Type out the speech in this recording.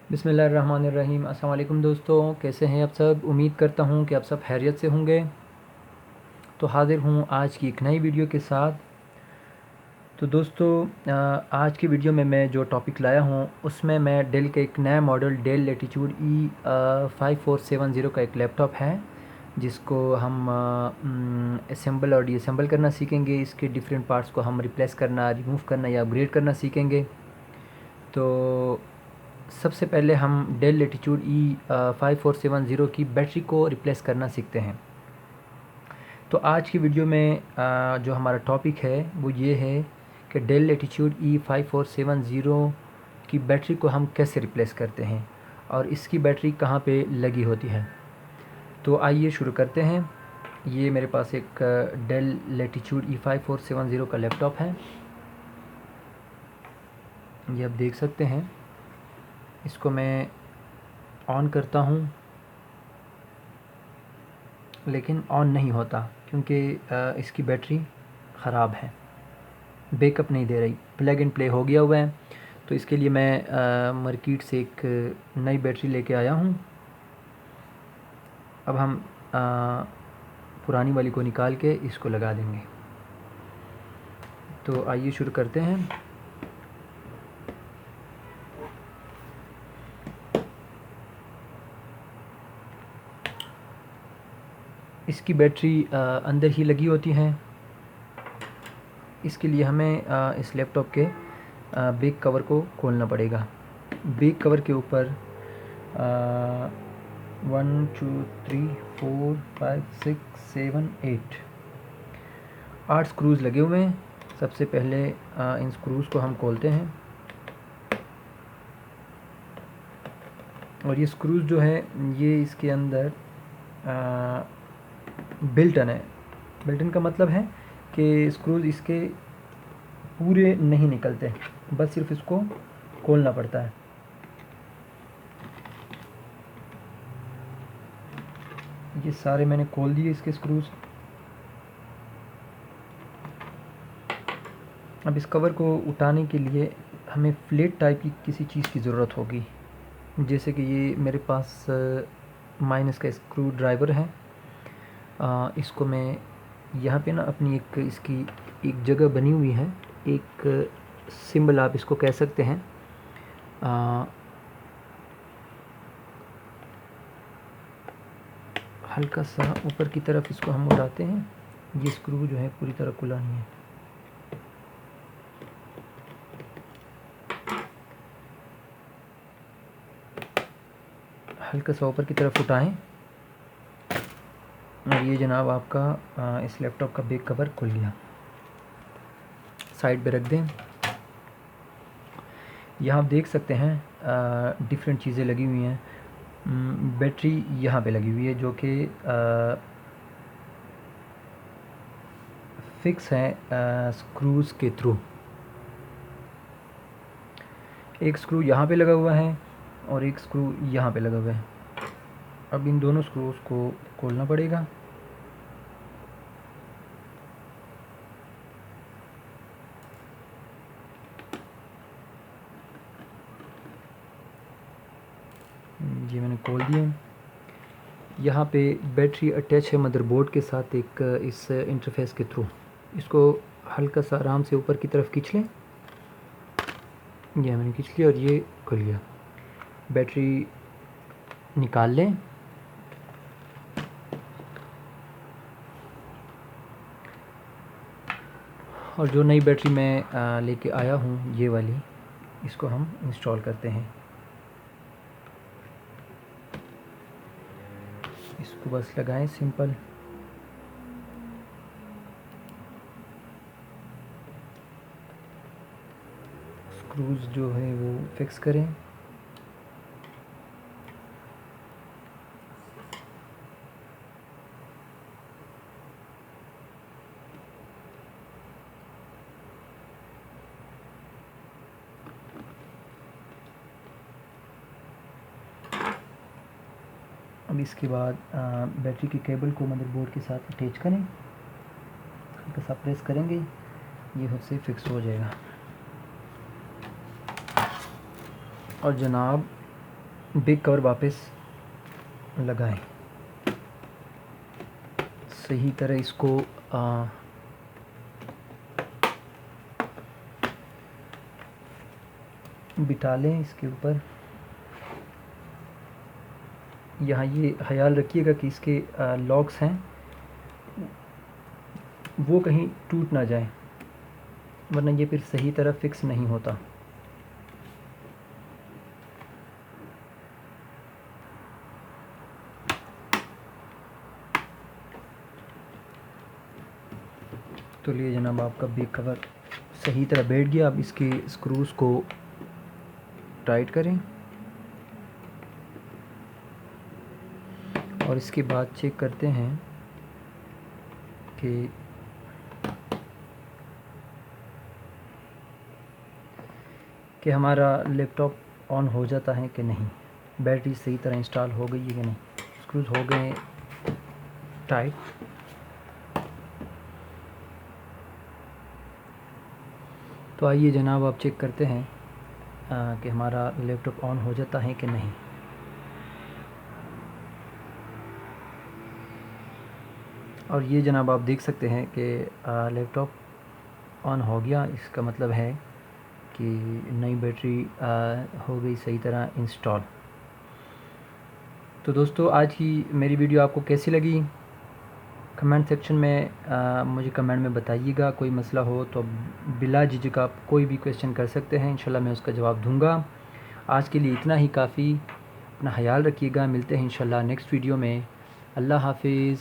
बिस्मिल्लाहिर्रहमानिर्रहीम। अस्सलाम वालेकुम दोस्तों, कैसे हैं आप सब। उम्मीद करता हूं कि आप सब खैरियत से होंगे। तो हाज़िर हूं आज की एक नई वीडियो के साथ। तो दोस्तों, आज की वीडियो में मैं जो टॉपिक लाया हूं उसमें मैं डेल के एक नया मॉडल डेल लैटिट्यूड E5470 का एक लैपटॉप है जिसको हम असेंबल और डीअसेंबल करना सीखेंगे। इसके डिफरेंट पार्ट्स को हम रिप्लेस करना, रिमूव करना या अपग्रेड करना सीखेंगे। तो सबसे पहले हम डेल लैटिट्यूड E5470 की बैटरी को रिप्लेस करना सीखते हैं। तो आज की वीडियो में जो हमारा टॉपिक है वो ये है कि डेल लैटिट्यूड E5470 की बैटरी को हम कैसे रिप्लेस करते हैं और इसकी बैटरी कहाँ पे लगी होती है। तो आइए शुरू करते हैं। ये मेरे पास एक डेल लैटिट्यूड E5470 का लैपटॉप है, ये आप देख सकते हैं। इसको मैं ऑन करता हूँ लेकिन ऑन नहीं होता क्योंकि इसकी बैटरी ख़राब है, बैकअप नहीं दे रही, प्लग एंड प्ले हो गया हुआ है। तो इसके लिए मैं मार्केट से एक नई बैटरी लेके आया हूँ। अब हम पुरानी वाली को निकाल के इसको लगा देंगे। तो आइए शुरू करते हैं। इसकी बैटरी अंदर ही लगी होती है। इसके लिए हमें इस लैपटॉप के बैक कवर को खोलना पड़ेगा। बैक कवर के ऊपर 1 2 3 4 5 6 7 8 स्क्रूज़ लगे हुए हैं। सबसे पहले इन स्क्रूज़ को हम खोलते हैं और ये स्क्रूज़ जो है ये इसके अंदर बिल्टन है। बिल्टन का मतलब है कि स्क्रूज़ इसके पूरे नहीं निकलते, बस सिर्फ इसको खोलना पड़ता है। ये सारे मैंने खोल दिए इसके स्क्रूज़। अब इस कवर को उठाने के लिए हमें फ्लैट टाइप की किसी चीज़ की ज़रूरत होगी, जैसे कि ये मेरे पास माइनस का स्क्रू ड्राइवर है। इसको मैं यहाँ पे ना अपनी एक इसकी एक जगह बनी हुई है, एक सिंबल आप इसको कह सकते हैं। हल्का सा ऊपर की तरफ इसको हम उठाते हैं। ये स्क्रू जो है पूरी तरह खुला नहीं है। हल्का सा ऊपर की तरफ उठाएं और ये जनाब आपका इस लैपटॉप का बैक कवर खुल गया। साइड पे रख दें। यहाँ आप देख सकते हैं डिफरेंट चीज़ें लगी हुई हैं। बैटरी यहाँ पे लगी हुई है जो कि फिक्स है स्क्रूज़ के थ्रू। एक स्क्रू यहाँ पे लगा हुआ है और एक स्क्रू यहाँ पे लगा हुआ है। अब इन दोनों स्क्रूज़ को खोलना पड़ेगा। ये मैंने खोल दिए। यहाँ पे बैटरी अटैच है मदरबोर्ड के साथ एक इस इंटरफेस के थ्रू। इसको हल्का सा आराम से ऊपर की तरफ खींच लें। ये मैंने खींच लिया और ये खुल गया। बैटरी निकाल लें। और जो नई बैटरी मैं लेके आया हूँ ये वाली, इसको हम इंस्टॉल करते हैं। इसको बस लगाएं सिंपल। स्क्रूज़ जो है वो फिक्स करें। अब इसके बाद बैटरी की केबल को मदरबोर्ड के साथ अटैच करें। हल्का सा प्रेस करेंगे, ये खुद से फिक्स हो जाएगा। और जनाब बैक कवर वापस लगाएं। सही तरह इसको बिठा लें इसके ऊपर। यहाँ ये ख्याल रखिएगा कि इसके लॉक्स हैं वो कहीं टूट ना जाए, वरना ये फिर सही तरह फिक्स नहीं होता। तो लिए जनाब आपका बैक कवर सही तरह बैठ गया। अब इसके स्क्रूज़ को टाइट करें और इसके बाद चेक करते हैं कि हमारा लैपटॉप ऑन हो जाता है कि नहीं, बैटरी सही तरह इंस्टॉल हो गई है कि नहीं, स्क्रूज हो गए टाइट। तो आइए जनाब आप चेक करते हैं कि हमारा लैपटॉप ऑन हो जाता है कि नहीं। और ये जनाब आप देख सकते हैं कि लैपटॉप ऑन हो गया। इसका मतलब है कि नई बैटरी हो गई सही तरह इंस्टॉल। तो दोस्तों आज की मेरी वीडियो आपको कैसी लगी, कमेंट सेक्शन में मुझे कमेंट में बताइएगा। कोई मसला हो तो बिला झिझक आप कोई भी क्वेश्चन कर सकते हैं, इंशाल्लाह मैं उसका जवाब दूंगा। आज के लिए इतना ही काफ़ी। अपना ख्याल रखिएगा, मिलते हैं इंशाल्लाह नेक्स्ट वीडियो में। अल्लाह हाफिज़।